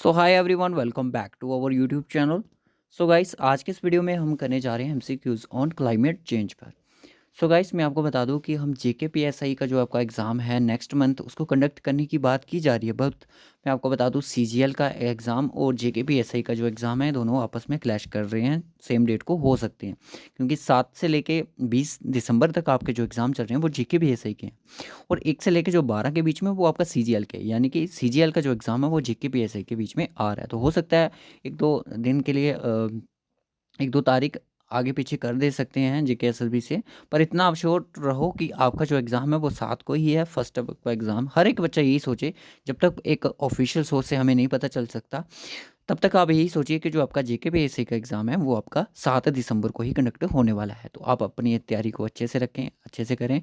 So hi everyone, welcome back to our YouTube channel. So guys, आज के इस video में हम करने जा रहे हैं एमसीक्यूज ऑन क्लाइमेट चेंज पर। सो गाइस, मैं आपको बता दूं कि हम जेकेपीएसआई का जो आपका एग्ज़ाम है नेक्स्ट मंथ उसको कंडक्ट करने की बात की जा रही है। बट मैं आपको बता दूं सीजीएल का एग्ज़ाम और जेकेपीएसआई का जो एग्ज़ाम है दोनों आपस में क्लैश कर रहे हैं। सेम डेट को हो सकते हैं क्योंकि 7 से लेके 20 दिसंबर तक आपके जो एग्ज़ाम चल रहे हैं वो जेकेपीएसआई के हैं और 1 से लेके जो 12 के बीच में वो आपका सीजीएल के, यानी कि सीजीएल का जो एग्ज़ाम है वो जेकेपीएसआई के बीच में आ रहा है। तो हो सकता है 1-2 दिन के लिए 1-2 तारीख आगे पीछे कर दे सकते हैं जेकेएसएलवी से। पर इतना आप श्योर रहो कि आपका जो एग्ज़ाम है वो 7 को ही है, फर्स्ट का एग्ज़ाम। हर एक बच्चा यही सोचे, जब तक एक ऑफिशियल सोर्स से हमें नहीं पता चल सकता, तब तक आप यही सोचिए कि जो आपका जेकेपीएससी का एग्ज़ाम है वो आपका 7 दिसंबर को ही कंडक्ट होने वाला है। तो आप अपनी तैयारी को अच्छे से रखें, अच्छे से करें।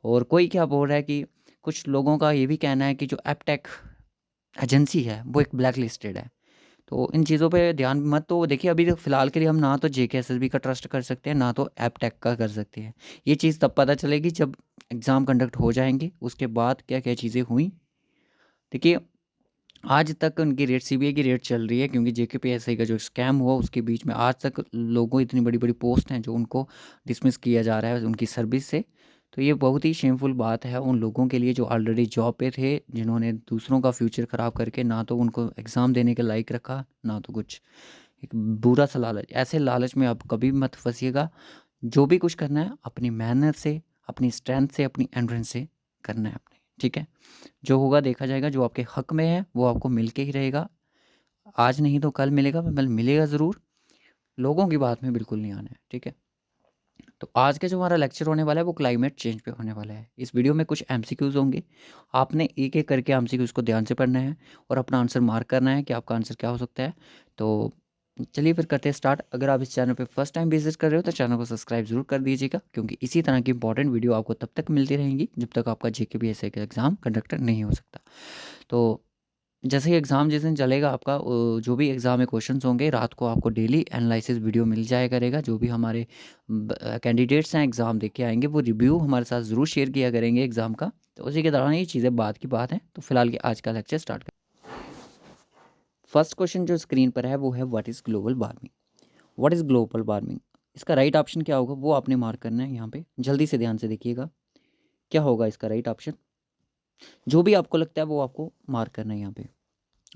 और कोई क्या बोल रहा है कि कुछ लोगों का ये भी कहना है कि जो एपटेक एजेंसी है वो एक ब्लैक लिस्टेड है। तो इन चीज़ों पे ध्यान मत, तो देखिए अभी तो फ़िलहाल के लिए हम ना तो जेकेएसएसबी का ट्रस्ट कर सकते हैं, ना तो एपटेक का कर सकते हैं। ये चीज़ तब पता चलेगी जब एग्ज़ाम कंडक्ट हो जाएँगे, उसके बाद क्या-क्या चीज़ें हुई। देखिए, आज तक उनकी रेट सीबीआई की रेट चल रही है क्योंकि जेकेपीएसआई का जो स्कैम हुआ उसके बीच में आज तक लोगों इतनी बड़ी-बड़ी पोस्ट हैं जो उनको डिसमिस किया जा रहा है उनकी सर्विस से। तो ये बहुत ही शेमफुल बात है उन लोगों के लिए जो ऑलरेडी जॉब पे थे, जिन्होंने दूसरों का फ्यूचर ख़राब करके ना तो उनको एग्ज़ाम देने के लायक रखा, ना तो कुछ। एक बुरा सा लालच, ऐसे लालच में आप कभी मत फँसिएगा। जो भी कुछ करना है अपनी मेहनत से, अपनी स्ट्रेंथ से, अपनी एंड्योरेंस से करना है अपने, ठीक है? जो होगा देखा जाएगा, जो आपके हक में है वो आपको मिल के ही रहेगा। आज नहीं तो कल मिलेगा, मतलब मिलेगा ज़रूर। लोगों की बात में बिल्कुल नहीं आना है, ठीक है? तो आज का जो हमारा लेक्चर होने वाला है वो क्लाइमेट चेंज पे होने वाला है। इस वीडियो में कुछ एमसीक्यूज़ होंगे। आपने एक-एक करके एमसीक्यूज़ को ध्यान से पढ़ना है और अपना आंसर मार्क करना है कि आपका आंसर क्या हो सकता है। तो चलिए फिर करते हैं स्टार्ट। अगर आप इस चैनल पे फर्स्ट टाइम विज़िट कर रहे हो तो चैनल को सब्सक्राइब ज़रूर कर दीजिएगा क्योंकि इसी तरह की इंपॉर्टेंट वीडियो आपको तब तक मिलती रहेंगी जब तक आपका जेकेपीएससी का एग्ज़ाम कंडक्ट नहीं हो सकता। तो जैसे ही एग्ज़ाम जिस दिन चलेगा आपका, जो भी एग्ज़ाम में क्वेश्चंस होंगे रात को आपको डेली एनालिसिस वीडियो मिल जाया करेगा। जो भी हमारे कैंडिडेट्स हैं एग्ज़ाम दे के आएंगे वो रिव्यू हमारे साथ ज़रूर शेयर किया करेंगे एग्ज़ाम का। तो उसी के दौरान ये चीज़ें बात की बात है। तो फिलहाल के आज का लेक्चर स्टार्ट कर। फर्स्ट क्वेश्चन जो स्क्रीन पर है वो है what is global warming. What is global warming, इसका राइट ऑप्शन क्या होगा वो आपने मार्क करना है यहाँ पे। जल्दी से ध्यान से देखिएगा क्या होगा इसका राइट ऑप्शन। जो भी आपको लगता है वो आपको मार्क करना है यहाँ पे।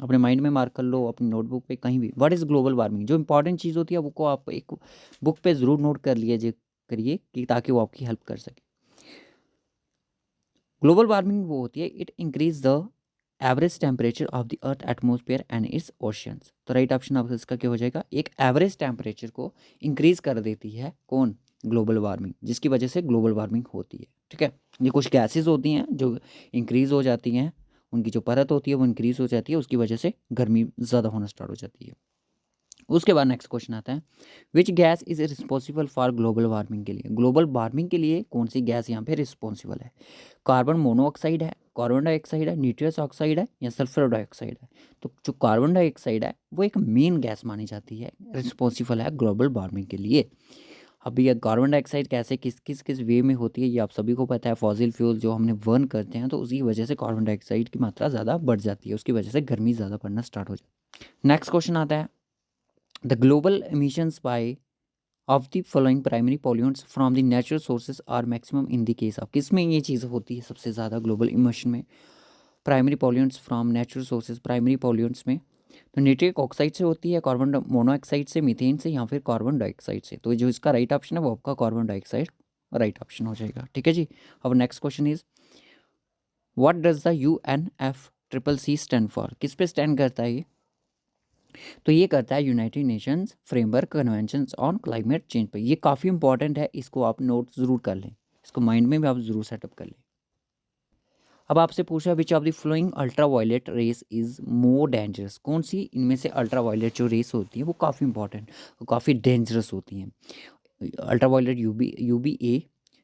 अपने माइंड में मार्क कर लो, अपनी नोटबुक पे, कहीं भी। व्हाट इज़ ग्लोबल वार्मिंग, जो इंपॉर्टेंट चीज़ होती है वो को आप एक बुक पे ज़रूर नोट कर लीजिए करिए कि ताकि वो आपकी हेल्प कर सके। ग्लोबल वार्मिंग वो होती है, it increase the average temperature of the earth atmosphere and it's oceans. तो राइट ऑप्शन आपका इसका क्या हो जाएगा, एक एवरेज टेम्परेचर को इंक्रीज कर देती है कौन, ग्लोबल वार्मिंग, जिसकी वजह से ग्लोबल वार्मिंग होती है, ठीक है? ये कुछ गैसेज होती हैं जो इंक्रीज हो जाती हैं, उनकी जो परत होती है वो इंक्रीज हो जाती है, उसकी वजह से गर्मी ज़्यादा होना स्टार्ट हो जाती है। उसके बाद नेक्स्ट क्वेश्चन आता है, which gas is responsible for global warming के लिए। ग्लोबल वार्मिंग के लिए कौन सी गैस यहाँ पे रिस्पॉन्सिबल है? कार्बन मोनोऑक्साइड है, कार्बन डाइऑक्साइड है, निट्रस ऑक्साइड है, या सल्फर डाइऑक्साइड है? तो जो कार्बन डाइऑक्साइड है वो एक मेन गैस मानी जाती है, रिस्पॉन्सिबल है ग्लोबल वार्मिंग के लिए। अब ये कार्बन डाइऑक्साइड कैसे किस वे में होती है ये आप सभी को पता है। फॉसिल फ्यूल जो हमने बर्न करते हैं तो उसकी वजह से कार्बन डाइऑक्साइड की मात्रा ज़्यादा बढ़ जाती है, उसकी वजह से गर्मी ज़्यादा पड़ना स्टार्ट हो जाती है। नेक्स्ट क्वेश्चन आता है, the global emissions by of the following primary pollutants from the natural sources are maximum in the case of। किस में ये चीज़ होती है सबसे ज़्यादा ग्लोबल इमिशन में? Primary pollutants from natural sources, primary pollutants में तो नाइट्रिक ऑक्साइड से होती है, कार्बन मोनोऑक्साइड से, मीथेन से, या फिर कार्बन डाइऑक्साइड से। तो जो इसका राइट ऑप्शन है वो आपका कार्बन डाइऑक्साइड राइट ऑप्शन हो जाएगा, ठीक है जी। अब next question is, what does the UNFCCC stand for, किस पे स्टैंड करता है ये? तो ये करता है United Nations framework convention on climate change पे। ये काफ़ी इंपॉर्टेंट है, इसको आप नोट ज़रूर कर लें, इसको माइंड में भी आप ज़रूर सेटअप कर लें। अब आपसे पूछा which of the following ultra violet rays is more dangerous, कौन सी इनमें से अल्ट्रा वायलेट जो रेस होती है वो काफ़ी इंपॉर्टेंट, वो काफ़ी डेंजरस होती हैं। Ultra violet UVA,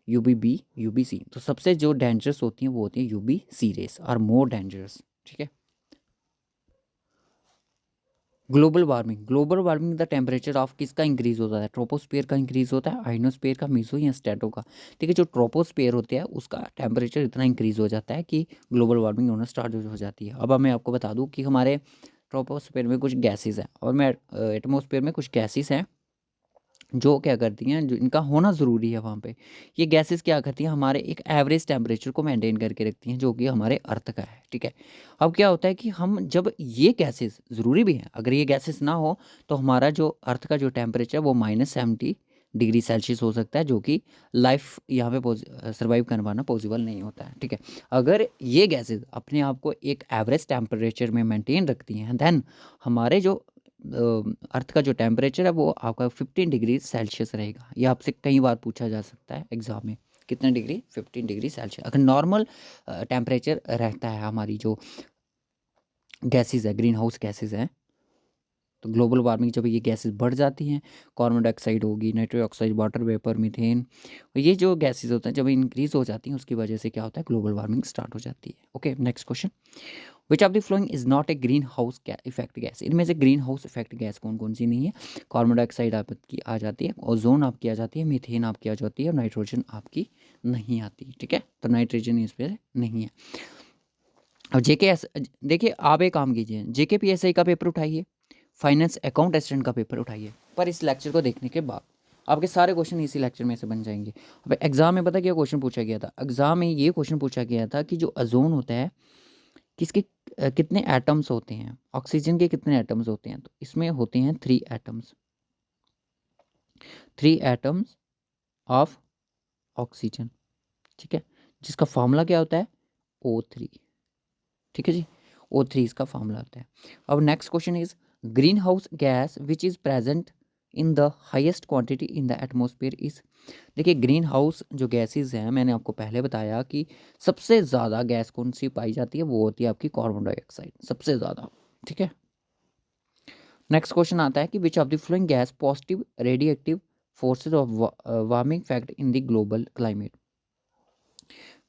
UVB, UVC। तो सबसे जो डेंजरस होती हैं वो होती है UVC rays, are more dangerous, ठीक है? Global warming, global warming the temperature of किसका इंक्रीज होता है? ट्रोपोस्फेयर का इंक्रीज होता है, आइनोस्फेयर का, मीसो या स्ट्रेटो का? ठीक है, जो ट्रोपोस्फेयर होते हैं उसका टेम्परेचर इतना इंक्रीज हो जाता है कि ग्लोबल वार्मिंग होना स्टार्ट हो जाती है। अब मैं आपको बता दूं कि हमारे ट्रोपोस्फेयर में कुछ गैसेस हैं और मैं एटमॉस्फेयर में कुछ गैसेस हैं जो क्या करती हैं, जो इनका होना ज़रूरी है वहाँ पे। ये गैसेस क्या करती हैं, हमारे एक एवरेज टेम्परेचर को मेंटेन करके रखती हैं, जो कि हमारे अर्थ का है, ठीक है। अब क्या होता है कि हम जब ये गैसेस ज़रूरी भी हैं, अगर ये गैसेस ना हो तो हमारा जो अर्थ का जो टेम्परेचर है वो -70 डिग्री सेल्सियस हो सकता है, जो कि लाइफ यहाँ पे सर्वाइव कर पाना पॉसिबल नहीं होता है, ठीक है। अगर ये गैसेस अपने आप को एक एवरेज टेम्परेचर में मेंटेन रखती हैं, देन हमारे जो अर्थ का जो टेम्परेचर है वो आपका 15 डिग्री सेल्सियस रहेगा। ये आपसे कई बार पूछा जा सकता है एग्ज़ाम में, कितने डिग्री, 15 डिग्री सेल्सियस। अगर नॉर्मल टेम्परेचर रहता है, हमारी जो गैसेस है, ग्रीन हाउस गैसेस हैं, तो ग्लोबल वार्मिंग जब ये गैसेस बढ़ जाती हैं, कार्बन डाइऑक्साइड होगी, nitrous oxide, water vapour, methane, ये जो गैसेस होते हैं जब इंक्रीज हो जाती हैं, उसकी वजह से क्या होता है, ग्लोबल वार्मिंग स्टार्ट हो जाती है। Okay, next question, which of the following is not a green house effect gas. इनमें से ग्रीन हाउस इफेक्ट गैस कौन कौन सी नहीं है? कार्बन डाइऑक्साइड आपकी आ जाती है, ओजोन आपकी आ जाती है, मीथेन आपकी आ जाती है, और नाइट्रोजन आपकी नहीं आती, ठीक है। तो नाइट्रोजन इस पर नहीं है। और जेके एस, देखिए आप एक काम कीजिए, जेके पीएसआई का पेपर उठाइए, फाइनेंस अकाउंट असिस्टेंट का पेपर उठाइए, पर इस लेक्चर को देखने के बाद आपके सारे क्वेश्चन इसी लेक्चर में से बन जाएंगे। अब एग्जाम में पता क्या क्वेश्चन पूछा गया था? एग्जाम में ये क्वेश्चन पूछा गया था कि जो ओजोन होता है, किसके कितने एटम्स होते हैं, ऑक्सीजन के कितने एटम्स होते हैं? तो इसमें होते हैं 3 एटम्स, 3 एटम्स ऑफ ऑक्सीजन, ठीक है, जिसका फॉर्मूला क्या होता है? O3, ठीक है जी, O3 इसका फॉर्मूला होता है। अब next question is, green house gas which is present in the highest quantity in the atmosphere is. देखिए ग्रीन हाउस जो गैसेस हैं, मैंने आपको पहले बताया कि सबसे ज़्यादा गैस कौन सी पाई जाती है, वो होती है आपकी कार्बन डाइऑक्साइड, सबसे ज़्यादा, ठीक है। नेक्स्ट क्वेश्चन आता है कि which of the following gas positive radiative forces of warming fact in the global climate,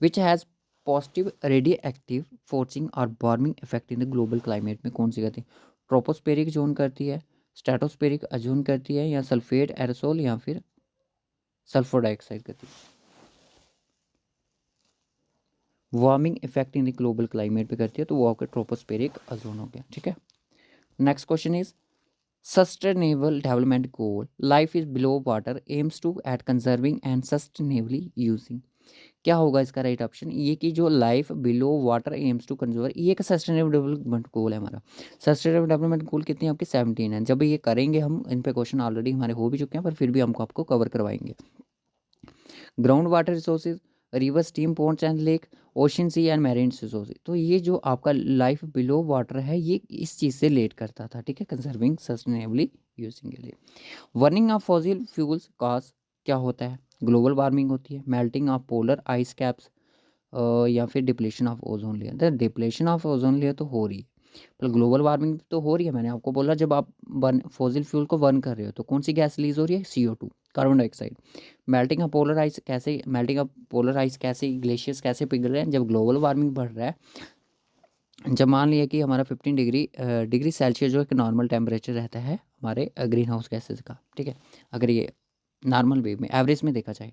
which has positive radiative forcing और warming effect in the global climate में कौन सी करती है? ट्रोपोस्फेरिक जोन करती है, स्ट्रेटोस्फेरिक जोन करती है, या सल्फेट एरोसोल, या फिर सल्फर डाइऑक्साइड करती है? Warming effect in the global climate पे करती है, तो वो आपका ट्रोपोस्फेरिक जोन हो गया, ठीक है। Next question is, sustainable development goal life is below water aims to at conserving and sustainably using. क्या होगा इसका राइट ऑप्शन? ये कि जो life below water aims to conserve, ये एक सस्टेनेबल डेवलपमेंट गोल है हमारा। सस्टेनेबल डेवलपमेंट गोल कितनी आपकी 17 है। जब ये करेंगे हम, इन पे क्वेश्चन ऑलरेडी हमारे हो भी चुके हैं, पर फिर भी हमको आपको कवर करवाएंगे। Ground water resources, river, steam, ponds and lake, ocean, sea and marine resources. तो ये जो आपका लाइफ बिलो वाटर है, ये इस चीज़ से रिलेट करता था, ठीक है, कंजर्विंग सस्टेनेबली यूजिंग के लिए। Burning of fossil fuels cause क्या होता है? ग्लोबल वार्मिंग होती है, melting of polar ice caps, या फिर डिप्लेशन ऑफ ओजोन लेयर। तो डिप्लेशन ऑफ ओजोन लेयर तो हो रही है, पर ग्लोबल वार्मिंग तो हो रही है। मैंने आपको बोला जब आप बर्न फॉसिल फ्यूल को बर्न कर रहे हो तो कौन सी गैस रिलीज हो रही है? CO2, carbon dioxide. Melting of polar ice कैसे, मेल्टिंग ऑफ पोलर आइस कैसे, ग्लेशियर्स कैसे पिघल रहे हैं? जब ग्लोबल वार्मिंग बढ़ रहा है, जब मान लिया कि हमारा 15 डिग्री सेल्सियस जो एक नॉर्मल टेम्परेचर रहता है हमारे ग्रीन हाउस गैसेज का, ठीक है, अगर ये नॉर्मल वे में एवरेज में देखा जाए,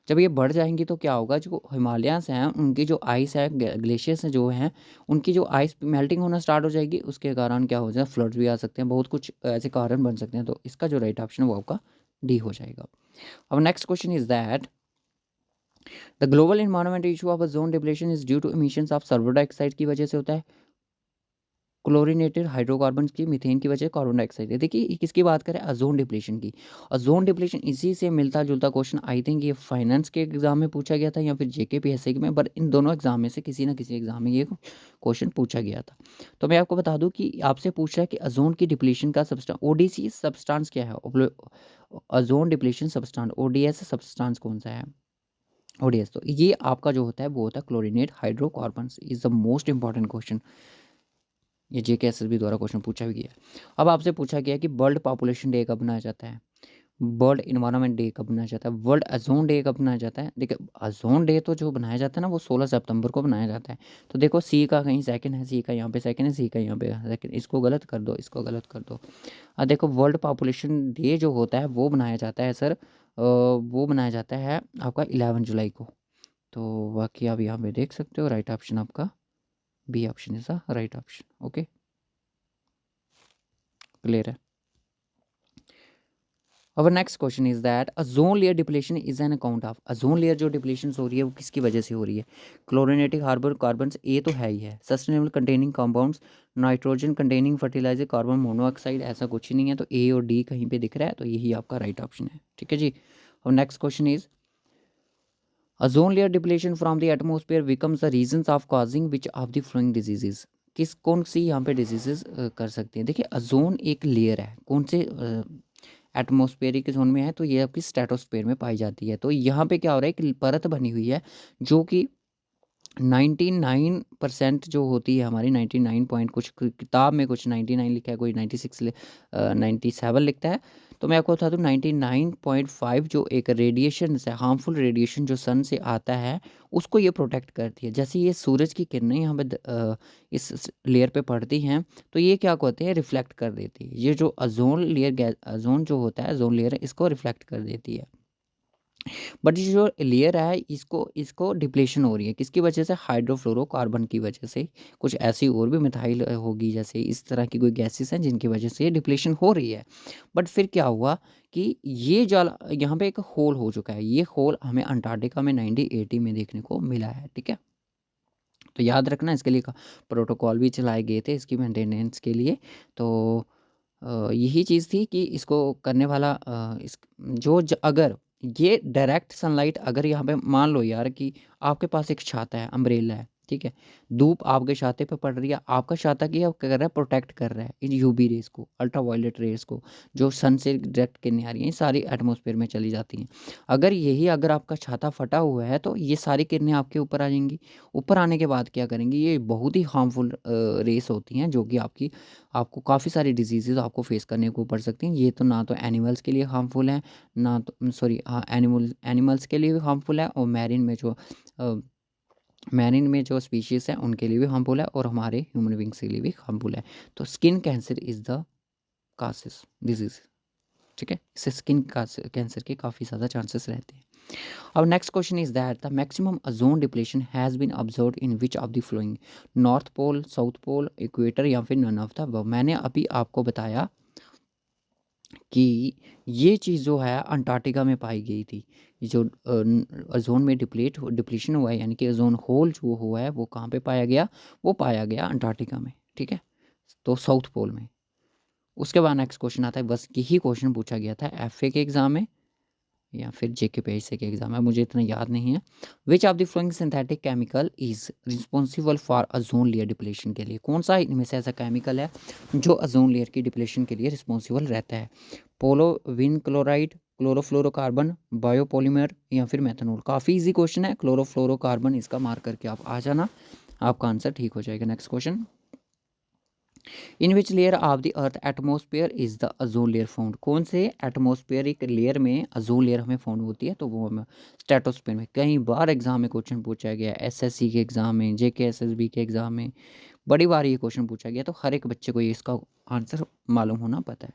जब ये बढ़ जाएंगी तो क्या होगा, जो हिमालयास हैं उनकी जो आइस है, ग्लेशियर्स जो हैं, उनकी जो आइस मेल्टिंग होना स्टार्ट हो जाएगी, उसके कारण क्या हो जाए, फ्लड्स भी आ सकते हैं, बहुत कुछ ऐसे कारण बन सकते हैं। तो इसका जो राइट ऑप्शन है वो आपका डी हो जाएगा। अब next question is that the global environment issue of ozone depletion is due to emissions of sulphur dioxide की वजह से होता है, क्लोरीनेटेड हाइड्रोकार्बन की, मीथेन की वजह, कार्बन डाइऑक्साइड है। देखिए ये किसकी बात करें? ओजोन डिप्लेशन की। ओजोन डिप्लेशन इसी से मिलता जुलता क्वेश्चन आई थिंक ये फाइनेंस के एग्जाम में पूछा गया था या फिर जेके पीएसआई में, पर इन दोनों एग्जाम में से किसी ना किसी एग्जाम में ये क्वेश्चन पूछा गया था। तो मैं आपको बता दूं कि आपसे पूछा है कि ओजोन की डिप्लेशन का सब्सटेंस, ओडीसी सब्सटेंस क्या है? Ozone depletion substance, ODS substance कौन सा है? ओडीएस। तो ये आपका जो होता है वो होता है chlorinate hydrocarbon, is the most important question. ये जेके एसएसबी द्वारा क्वेश्चन पूछा भी गया है। अब आपसे पूछा गया कि वर्ल्ड पॉपुलेशन डे कब मनाया जाता है, वर्ल्ड इन्वायरमेंट डे कब मनाया जाता है, वर्ल्ड ओजोन डे कब मनाया जाता है? देखिए ओजोन डे तो जो बनाया जाता है ना वो 16 सितंबर को बनाया जाता है। तो देखो सी का कहीं सेकंड है, सी का यहाँ पे सेकंड है, सी का यहाँ पे सेकंड, इसको गलत कर दो, इसको गलत कर दो। अब देखो वर्ल्ड पॉपुलेशन डे जो होता है वो बनाया जाता है सर, वो बनाया जाता है आपका 11 जुलाई को। तो बाकी आप यहाँ पे देख सकते हो, राइट ऑप्शन आपका B option is the right option. Okay. Clear है। Our next question is that ozone layer depletion is an account of, ozone layer जो डिप्लीशन हो रही है वो किसकी वजह से हो रही है? क्लोरिनेटिक हार्बर कार्बन, ए तो है ही है। Sustainable containing compounds, nitrogen containing fertiliser, carbon monoxide, ऐसा कुछ ही नहीं है। तो ए और डी कहीं पे दिख रहा है, तो यही आपका राइट ऑप्शन है। ठीक है जी। और next question is ozone layer depletion from the atmosphere becomes the reasons of causing which of the flowing diseases, किस कौन सी यहाँ पे डिजीजेस कर सकते हैं? देखिए ओजोन एक लेयर है, कौन से एटमॉस्फेरिक जोन में है, तो ये आपकी स्ट्रेटोस्फेयर में पाई जाती है। तो यहाँ पे क्या हो रहा है कि परत बनी हुई है जो कि 99% जो होती है हमारी 99 पॉइंट कुछ किताब में कुछ 99 लिखा है, कोई 96 97 लिखता है। तो मैं आपको बता दूँ 99.5 जो एक रेडिएशन है, हार्मफुल रेडिएशन जो सन से आता है, उसको ये प्रोटेक्ट करती है। जैसे ये सूरज की किरणें यहाँ पे इस लेयर पे पड़ती हैं, तो ये क्या कहते हैं, रिफ्लेक्ट कर देती है। ये जो ओजोन लेयर गैस, ओजोन जो होता है, ओजोन लेयर, इसको रिफ्लेक्ट कर देती है। बट ये जो लेयर है इसको इसको डिप्लेशन हो रही है, किसकी वजह से? हाइड्रोफ्लोरोकार्बन की वजह से। कुछ ऐसी और भी मिथाइल होगी, जैसे इस तरह की कोई गैसेस हैं जिनकी वजह से डिप्लेशन हो रही है। बट फिर क्या हुआ कि ये जल यहाँ पे एक होल हो चुका है। ये होल हमें अंटार्कटिका में 1980 में देखने को मिला है। ठीक है, तो याद रखना, इसके लिए प्रोटोकॉल भी चलाए गए थे इसकी मेंटेनेंस के लिए। तो यही चीज़ थी कि इसको करने वाला इस जो अगर ये डायरेक्ट सनलाइट, अगर यहाँ पे मान लो यार कि आपके पास एक छाता है, अम्ब्रेला है, ठीक है, धूप आपके छाते पे पड़ रही है, आपका छाता क्या कर रहा है, प्रोटेक्ट कर रहा है इन यूवी रेस को, अल्ट्रावायलेट रेस को, जो सन से डायरेक्ट किरणें आ रही हैं, ये सारी एटमॉस्फेयर में चली जाती हैं। अगर आपका छाता फटा हुआ है तो ये सारी किरणें आपके ऊपर आ जाएंगी। ऊपर आने के बाद क्या करेंगी, ये बहुत ही हार्मफुल रेस होती हैं, जो कि आपको काफ़ी सारी डिजीज़ेज़ आपको फेस करने को पड़ सकती हैं। ये तो ना तो एनिमल्स के लिए हार्मफुल है, ना तो सॉरी हाँ एनिमल्स के लिए भी हार्मफुल है, और मैरिन में जो स्पीशीज़ हैं उनके लिए भी हार्मफुल है, और हमारे ह्यूमन बींग्स के लिए भी हार्मफुल है। तो skin cancer is the causes disease. ठीक है, इससे स्किन कैंसर के काफ़ी ज़्यादा चांसेस रहते हैं। अब next question is that the maximum ozone depletion has been observed in which of the following, north pole, south pole, equator, या फिर नन ऑफ द अबव। मैंने अभी आपको बताया कि ये चीज़ जो है अंटार्कटिका में पाई गई थी। ये जो ओजोन में डिप्लीशन हुआ है, यानी कि ओजोन होल जो हुआ है, वो कहाँ पे पाया गया? वो पाया गया अंटार्कटिका में। ठीक है, तो साउथ पोल में। उसके बाद नेक्स्ट क्वेश्चन आता है, बस यही क्वेश्चन पूछा गया था एफए के एग्ज़ाम में या फिर जेकेपीएससी के एग्ज़ाम है, मुझे इतना याद नहीं है। विच of the flowing synthetic chemical is responsible for ozone layer depletion के लिए? कौन सा इनमें से ऐसा केमिकल है जो ओजोन लेयर की डिप्लेशन के लिए रिस्पॉन्सिबल रहता है? पोलोविन क्लोराइड, क्लोरोफ्लोरोकार्बन, बायोपॉलीमर, या फिर मेथनॉल। काफ़ी इजी क्वेश्चन है, क्लोरोफ्लोरोकार्बन इसका मार्क करके आप आ जाना, आपका आंसर ठीक हो जाएगा। Next question, in which layer of the earth atmosphere is the ozone layer found? कौन से एटमोस्फेयरिक लेयर में ओजोन लेयर हमें फाउंड होती है? तो वो हमें स्ट्रेटोस्फेयर में। कई बार एग्जाम में क्वेश्चन पूछा गया, एसएससी के एग्जाम में, जेकेएसएसबी के एग्जाम में बड़ी बार ये क्वेश्चन पूछा गया, तो हर एक बच्चे को ये इसका आंसर मालूम होना पता है।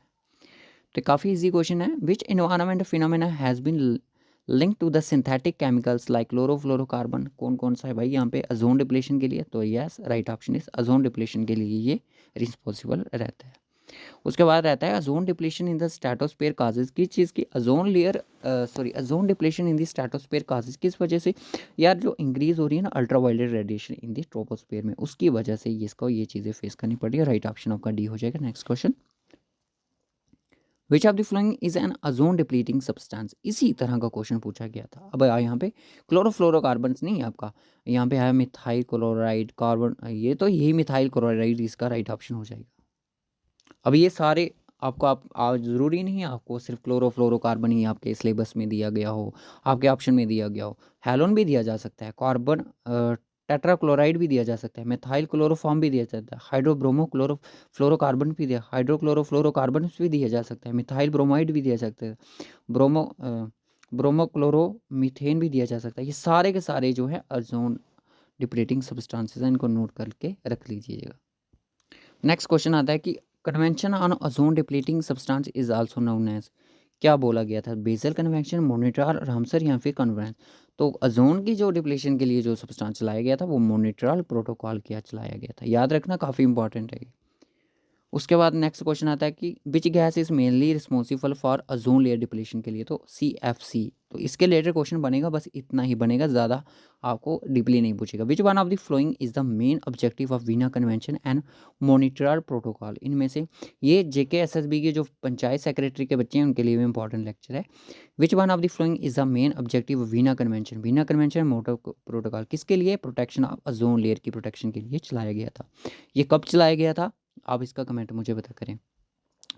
तो काफ़ी इजी क्वेश्चन है। Which environment phenomena has been link to the synthetic chemicals like chlorofluorocarbon? कौन कौन सा है भाई यहाँ पे ओजोन डिप्लेशन के लिए? तो yes, right option is ozone depletion के लिए ये रिस्पॉन्सिबल रहता है। उसके बाद रहता है ozone depletion in the stratosphere causes, किस चीज़ की? Ozone depletion in the stratosphere causes किस वजह से? यार जो इंक्रीज हो रही है ना ultraviolet radiation in the troposphere में, उसकी वजह से इसको ये चीज़ें फेस करनी पड़ रही है। राइट ऑप्शन आपका डी हो जाएगा। Next question, which of the following is an ozone depleting substance? इसी तरह का क्वेश्चन पूछा गया था। अब यहाँ पे क्लोरोफ्लोरोकार्बन नहीं है आपका, यहाँ पे है मिथाइल क्लोराइड कार्बन, ये तो यही मिथाइल क्लोराइड इसका राइट ऑप्शन हो जाएगा। अब ये सारे आपको आप ज़रूरी नहीं है आपको सिर्फ क्लोरोफ्लोरोकार्बन ही आपके सिलेबस में दिया गया हो, आपके ऑप्शन में दिया गया हो। हैलोन भी दिया जा सकता है, कार्बन टेट्राक्लोराइड भी दिया जा सकता है, मिथाइल क्लोरोफॉर्म भी दिया जाता है, हाइड्रोब्रोमो क्लोरोफ्लोरोकार्बन भी दिया, हाइड्रोक्लोरोफ्लोरोकार्बन भी दिया जा सकता है, मिथाइल ब्रोमाइड भी दिया जा सकता है, ब्रोमो ब्रोमोक्लोरोमीथेन भी दिया जा सकता है। ये सारे के सारे जो है ओजोन डिप्लीटिंग सब्सटेंसेस हैं, इनको नोट करके रख लीजिएगा। नेक्स्ट क्वेश्चन आता है कि convention on ozone depleting substance is also known as, क्या बोला गया था? बेसल कन्वेंशन, मोनिट्राल, रामसर, या फिर कन्वेंस? तो ओजोन की जो डिप्लीशन के लिए जो सब्सटेंस चलाया गया था वो मोनिट्राल प्रोटोकॉल किया चलाया गया था। याद रखना, काफ़ी इंपॉर्टेंट है। उसके बाद नेक्स्ट क्वेश्चन आता है कि which gas is mainly responsible for ozone layer depletion के लिए, तो CFC। तो इसके रिलेटेड क्वेश्चन बनेगा, बस इतना ही बनेगा, ज़्यादा आपको डीपली नहीं पूछेगा। Which one of the following is the main objective of Vienna convention and Montreal protocol, इनमें से ये JKSSB के जो पंचायत सेक्रेटरी के बच्चे हैं उनके लिए भी इंपॉर्टेंट लेक्चर है। Which one of the following is the main objective of Vienna convention, Veena convention motor protocol किसके लिए, प्रोटेक्शन ऑफ ओजोन लेयर की प्रोटेक्शन के लिए चलाया गया था। ये कब चलाया गया था, आप इसका कमेंट मुझे बता करें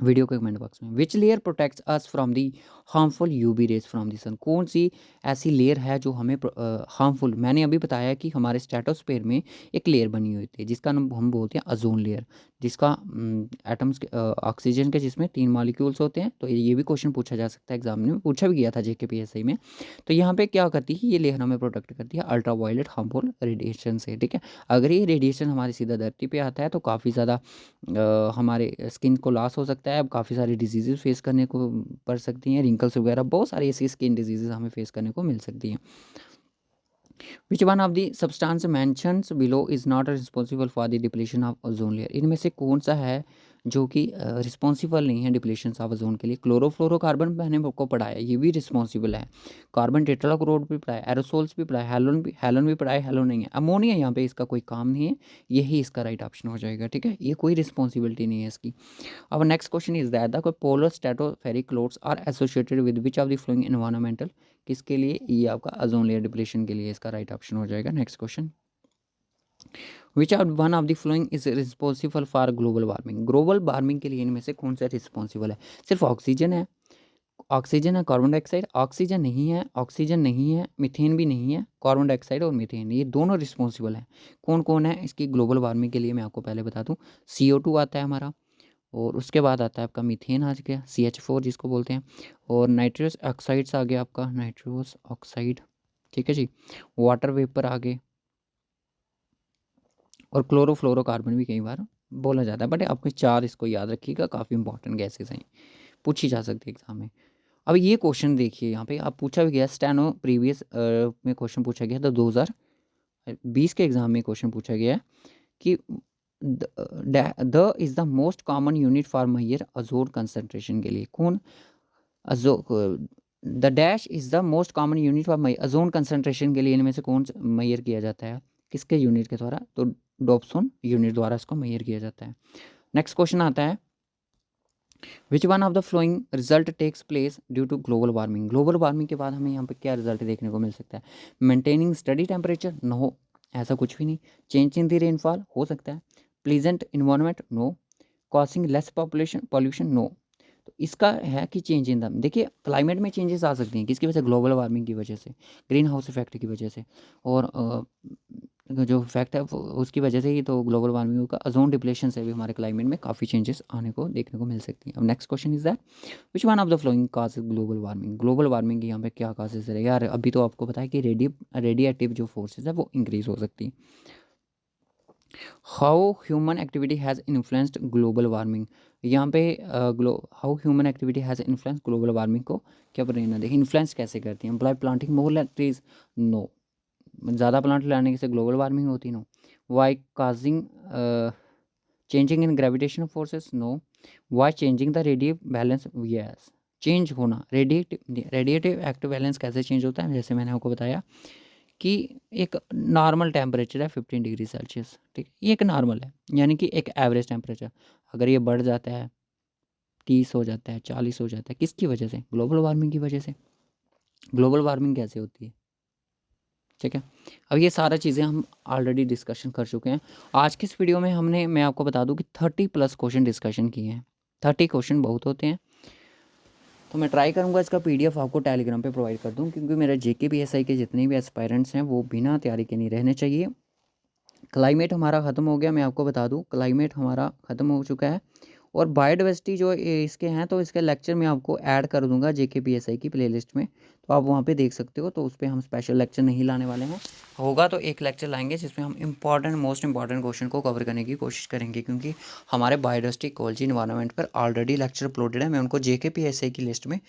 वीडियो के कमेंट बॉक्स में। Which layer protects us from the harmful UV rays from the sun, कौन सी ऐसी लेयर है जो हमें हार्मफुल, मैंने अभी बताया कि हमारे स्ट्रेटोस्फेयर में एक लेयर बनी हुई थी जिसका नाम हम बोलते हैं ओजोन लेयर, जिसका एटम्स ऑक्सीजन के जिसमें 3 मॉलिक्यूल्स होते हैं। तो ये भी क्वेश्चन पूछा जा सकता है, एग्जाम में पूछा भी गया था JKPSI में। तो यहाँ पे क्या करती है ये लेयर, हमें प्रोटेक्ट करती है अल्ट्रा वायलेट हार्मफुल रेडिएशन से, ठीक है। अगर ये रेडिएशन हमारी सीधा धरती पे आता है तो काफ़ी ज़्यादा हमारे स्किन को लॉस हो सकता है, अब काफ़ी सारी डिजीज़ फेस करने को पड़ सकती हैं, रिंकल्स वगैरह बहुत सारी ऐसी स्किन डिजीज़ हमें फेस करने को मिल सकती हैं। विच one of the substance mentions below is not responsible for the depletion of ozone layer, इनमें से कौन सा है जो कि रिस्पॉन्सिबल नहीं है डिप्लीशन ऑफ ओजोन के लिए। क्लोरोफ्लोरोकार्बन मैंने आपको पढ़ाया, ये भी रिस्पॉन्सिबल है। कार्बन टेट्राक्लोराइड भी पढ़ाया, एरोसोल्स भी पढ़ाया, हेलोन भी पढ़ाया, हेलो नहीं है। अमोनिया यहाँ पे इसका कोई काम नहीं है, यही इसका राइट ऑप्शन हो जाएगा, ठीक है। ये कोई रिस्पॉन्सिबिलिटी नहीं है इसकी। अब next question is that the polar stratospheric clouds are associated with which of the following environmental, किसके लिए, ये आपका ओजोन लेयर डिप्लीशन के लिए इसका राइट ऑप्शन हो जाएगा। Next question, which are one of the following is responsible for global warming, global warming के लिए इनमें से कौन सा रिस्पॉन्सिबल है। सिर्फ ऑक्सीजन है, ऑक्सीजन है, कार्बन डाइऑक्साइड, ऑक्सीजन नहीं है, ऑक्सीजन नहीं है, मीथेन भी नहीं है, कार्बन डाइऑक्साइड और मीथेन ये दोनों रिस्पॉन्सिबल हैं। कौन कौन है इसकी ग्लोबल वार्मिंग के लिए, मैं आपको पहले बता दूं। CO2 आता है हमारा, और उसके बाद आता है आपका मीथेन आ गया, CH4 जिसको बोलते हैं, और नाइट्रस ऑक्साइड्स आ गया आपका, नाइट्रस ऑक्साइड, ठीक है जी। वाटर वेपर आ गए, और क्लोरोफ्लोरोकार्बन भी कई बार बोला जाता है, बट आपको 4 इसको याद रखिएगा, काफ़ी इंपॉर्टेंट गैसेस हैं, पूछी जा सकती है एग्जाम में। अब ये क्वेश्चन देखिए, यहाँ पे आप पूछा भी गया, स्टेनो प्रीवियस में क्वेश्चन पूछा गया था 2020 के एग्जाम में क्वेश्चन पूछा गया है कि the is the most common unit for measure ozone concentration के लिए, कौन अजो the dash is the most common unit for measure ozone concentration के लिए इनमें से कौन मैयर किया जाता है, किसके यूनिट के द्वारा, तो डॉप्सन यूनिट द्वारा इसको मैयर किया जाता है। नेक्स्ट क्वेश्चन आता है, which one of the following result takes place due to global warming, global warming के बाद हमें यहाँ पे क्या रिजल्ट देखने को मिल सकता है। मेंटेनिंग स्टडी टेम्परेचर, नो, ऐसा कुछ भी नहीं। चेंज इन द रेनफॉल, हो सकता है। Pleasant environment, no. Causing less population pollution, no. तो इसका है कि चेंज इन द, देखिए क्लाइमेट में चेंजेस आ सकती हैं किसकी वजह से, ग्लोबल वार्मिंग की वजह से, ग्रीन हाउस इफेक्ट की वजह से, और जो फैक्ट है उसकी वजह से ही तो ग्लोबल वार्मिंग का, ओजोन डिप्लेशन से भी हमारे क्लाइमेट में काफ़ी चेंजेस आने को देखने को मिल सकती हैं। अब next question is that which one of the flowing causes global warming, global warming की यहाँ पे क्या काजेज रहेगा यार, अभी तो आपको पता है कि रेडिएटिव जो फोर्सेज है वो इंक्रीज हो सकती है। How human activity has influenced global warming, यहाँ पे how human activity has influence global warming को क्या प्रेरणा देखिए, इन्फ्लुएंस कैसे करती है, by planting more trees, no. ज़्यादा प्लांट लगाने से ग्लोबल वार्मिंग होती, no. By causing changing in gravitational forces, no. By changing the radiative balance, yes, change होना, रेडिएटिव एक्टिव बैलेंस कैसे चेंज होता है, जैसे मैंने आपको बताया कि एक नॉर्मल टेम्परेचर है 15 डिग्री सेल्सियस, ठीक, ये एक नॉर्मल है, यानी कि एक एवरेज टेम्परेचर, अगर ये बढ़ जाता है 30 हो जाता है, 40 हो जाता है, किसकी वजह से, ग्लोबल वार्मिंग की वजह से। ग्लोबल वार्मिंग कैसे होती है, ठीक है। अब ये सारा चीज़ें हम ऑलरेडी डिस्कशन कर चुके हैं। आज की इस वीडियो में मैं आपको बता दूं कि 30+ क्वेश्चन डिस्कशन किए हैं। 30 क्वेश्चन बहुत होते हैं, तो मैं ट्राई करूंगा इसका PDF आपको टेलीग्राम पे प्रोवाइड कर दूं, क्योंकि मेरे JKPSI के जितने भी एस्पायरेंट्स हैं वो बिना तैयारी के नहीं रहने चाहिए। क्लाइमेट हमारा ख़त्म हो गया, मैं आपको बता दूं क्लाइमेट हमारा ख़त्म हो चुका है, और बायोडाइवर्सिटी जो इसके हैं तो इसके लेक्चर मैं आपको ऐड कर दूंगा JKPSI की प्लेलिस्ट में, तो आप वहाँ पे देख सकते हो। तो उस पर हम स्पेशल लेक्चर नहीं लाने वाले हैं, होगा तो एक लेक्चर लाएंगे जिसमें हम मोस्ट इंपॉर्टेंट क्वेश्चन को कवर करने की कोशिश करेंगे, क्योंकि हमारे बायोडाइवर्सिटी इकोलॉजी इन्वायरमेंट पर ऑलरेडी लेक्चर अपलोडेड है। मैं उनको JKPSI की लिस्ट में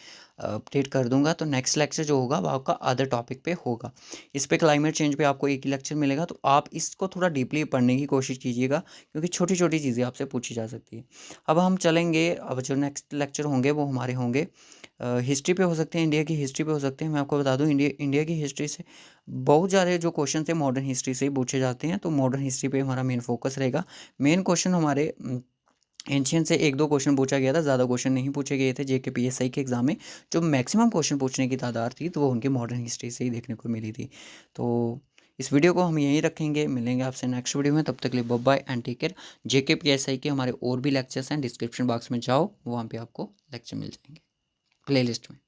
अपडेट कर दूंगा। तो नेक्स्ट लेक्चर जो होगा वो आपका अदर टॉपिक पे होगा। इस पे क्लाइमेट चेंज पे आपको एक ही लेक्चर मिलेगा, तो आप इसको थोड़ा डीपली पढ़ने की कोशिश कीजिएगा, क्योंकि छोटी छोटी चीज़ें आपसे पूछी जा सकती है। अब हम चलेंगे, अब जो नेक्स्ट लेक्चर होंगे वो हमारे होंगे हिस्ट्री पे हो सकते हैं, इंडिया की हिस्ट्री पे हो सकते हैं। मैं आपको बता दूं, इंडिया की हिस्ट्री से बहुत ज़्यादा जो क्वेश्चन है मॉडर्न हिस्ट्री से ही पूछे जाते हैं। तो मॉडर्न हिस्ट्री पे हमारा मेन फोकस रहेगा। मेन क्वेश्चन हमारे एंशियन से एक दो क्वेश्चन पूछा गया था, ज़्यादा क्वेश्चन नहीं पूछे गए थे JKPSI के एग्ज़ाम में। जो मैक्सिमम क्वेश्चन पूछने की तादाद थी तो वो उनकी मॉडर्न हिस्ट्री से ही देखने को मिली थी। तो इस वीडियो को हम यहीं रखेंगे, मिलेंगे आपसे नेक्स्ट वीडियो में। तब तक के लिए bye bye and take care. JKPSI के हमारे और भी लेक्चर्स हैं, डिस्क्रिप्शन बॉक्स में जाओ, वहाँ पे आपको लेक्चर मिल जाएंगे प्लेलिस्ट में।